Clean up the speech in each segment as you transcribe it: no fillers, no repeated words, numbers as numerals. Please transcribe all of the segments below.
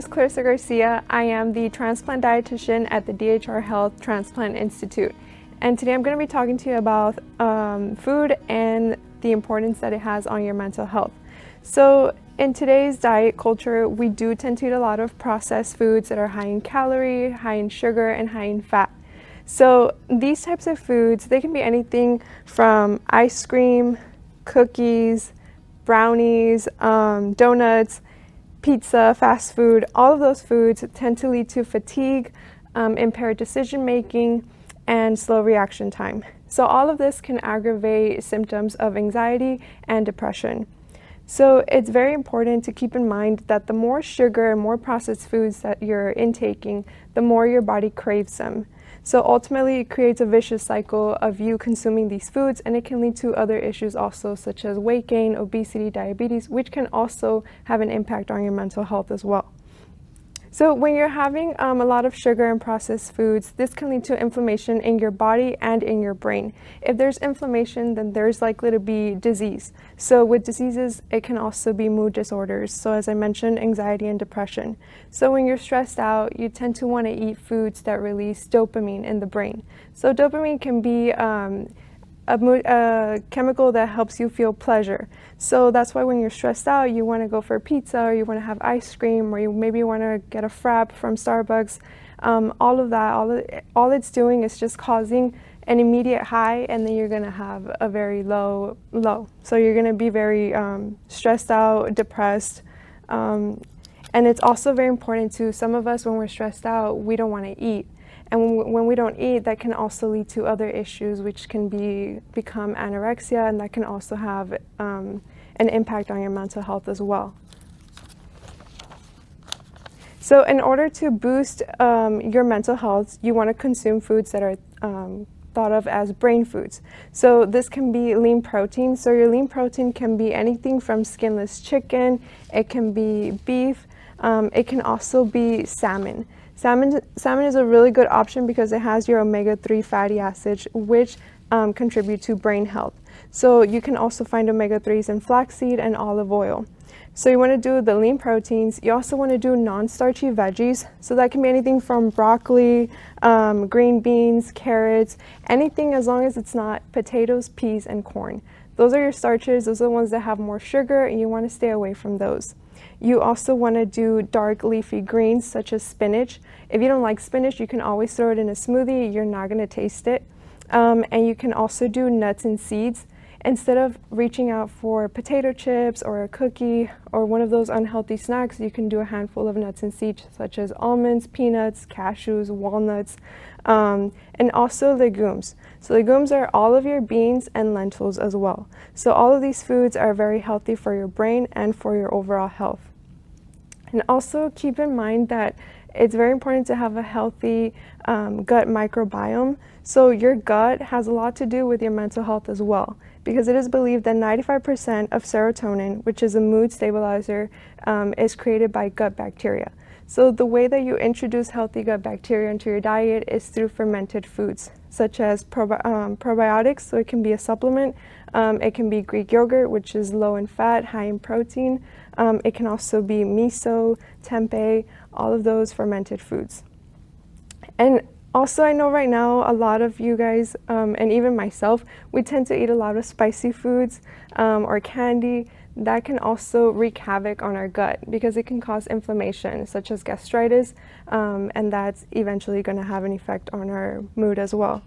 is Clarissa Garcia. I am the transplant dietitian at the DHR Health Transplant Institute. And today I'm going to be talking to you about food and the importance that it has on your mental health. So in today's diet culture, we do tend to eat a lot of processed foods that are high in calorie, high in sugar, and high in fat. So these types of foods, they can be anything from ice cream, cookies, brownies, donuts, pizza, fast food. All of those foods tend to lead to fatigue, impaired decision making, and slow reaction time. So all of this can aggravate symptoms of anxiety and depression. So it's very important to keep in mind that the more sugar and more processed foods that you're intaking, the more your body craves them. So ultimately it creates a vicious cycle of you consuming these foods, and it can lead to other issues also, such as weight gain, obesity, diabetes, which can also have an impact on your mental health as well. So when you're having a lot of sugar and processed foods, this can lead to inflammation in your body and in your brain. If there's inflammation, then there's likely to be disease. So with diseases, it can also be mood disorders. So as I mentioned, anxiety and depression. So when you're stressed out, you tend to want to eat foods that release dopamine in the brain. So dopamine can be a chemical that helps you feel pleasure. So that's why when you're stressed out, you want to go for pizza, or you want to have ice cream, or you maybe want to get a frap from Starbucks. All of that, all it's doing is just causing an immediate high, and then you're going to have a very low. So you're going to be very stressed out, depressed. And it's also very important to some of us, when we're stressed out, we don't want to eat. And when we don't eat, that can also lead to other issues, which can become anorexia, and that can also have an impact on your mental health as well. So in order to boost your mental health, you want to consume foods that are thought of as brain foods. So this can be lean protein. So your lean protein can be anything from skinless chicken, it can be beef, it can also be salmon. Salmon is a really good option because it has your omega-3 fatty acids, which contribute to brain health. So you can also find omega-3s in flaxseed and olive oil. So you want to do the lean proteins. You also want to do non-starchy veggies. So that can be anything from broccoli, green beans, carrots, anything as long as it's not potatoes, peas, and corn. Those are your starches. Those are the ones that have more sugar, and you want to stay away from those. You also want to do dark leafy greens such as spinach. If you don't like spinach, you can always throw it in a smoothie. You're not going to taste it. And you can also do nuts and seeds. Instead of reaching out for potato chips or a cookie or one of those unhealthy snacks, you can do a handful of nuts and seeds such as almonds, peanuts, cashews, walnuts, and also legumes. So legumes are all of your beans and lentils as well. So all of these foods are very healthy for your brain and for your overall health. And also keep in mind that it's very important to have a healthy gut microbiome. So your gut has a lot to do with your mental health as well, because it is believed that 95% of serotonin, which is a mood stabilizer, is created by gut bacteria. So the way that you introduce healthy gut bacteria into your diet is through fermented foods, such as probiotics. So it can be a supplement. It can be Greek yogurt, which is low in fat, high in protein. It can also be miso, tempeh, all of those fermented foods. And also, I know right now a lot of you guys, and even myself, we tend to eat a lot of spicy foods or candy. That can also wreak havoc on our gut because it can cause inflammation, such as gastritis, and that's eventually going to have an effect on our mood as well.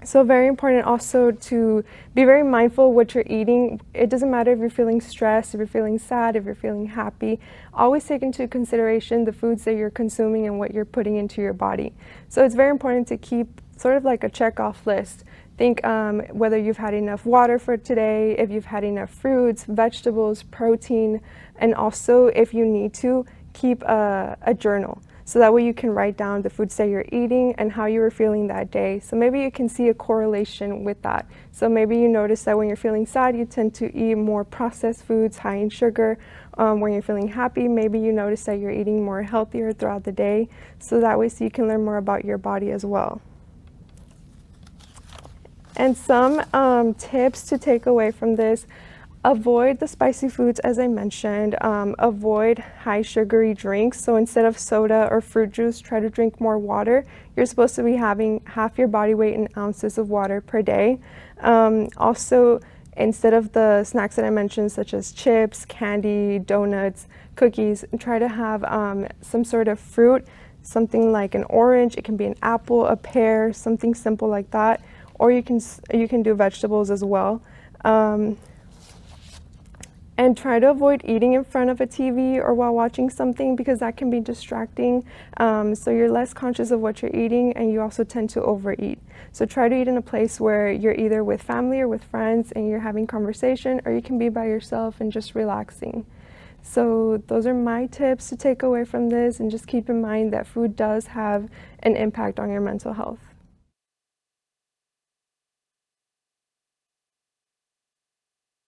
So very important also to be very mindful what you're eating. It doesn't matter if you're feeling stressed, if you're feeling sad, if you're feeling happy. Always take into consideration the foods that you're consuming and what you're putting into your body. So it's very important to keep sort of like a check-off list. Think whether you've had enough water for today, if you've had enough fruits, vegetables, protein, and also if you need to, keep a journal. So that way you can write down the foods that you're eating and how you were feeling that day. So maybe you can see a correlation with that. So maybe you notice that when you're feeling sad, you tend to eat more processed foods, high in sugar. When you're feeling happy, maybe you notice that you're eating more healthier throughout the day. So that way so you can learn more about your body as well. And some tips to take away from this Avoid the spicy foods, as I mentioned. Avoid high sugary drinks. So instead of soda or fruit juice, try to drink more water. You're supposed to be having half your body weight in ounces of water per day. Also, instead of the snacks that I mentioned, such as chips, candy, donuts, cookies, try to have some sort of fruit, something like an orange. It can be an apple, a pear, something simple like that. Or you can do vegetables as well. And try to avoid eating in front of a TV or while watching something, because that can be distracting. So you're less conscious of what you're eating, and you also tend to overeat. So try to eat in a place where you're either with family or with friends and you're having conversation, or you can be by yourself and just relaxing. So those are my tips to take away from this, and just keep in mind that food does have an impact on your mental health.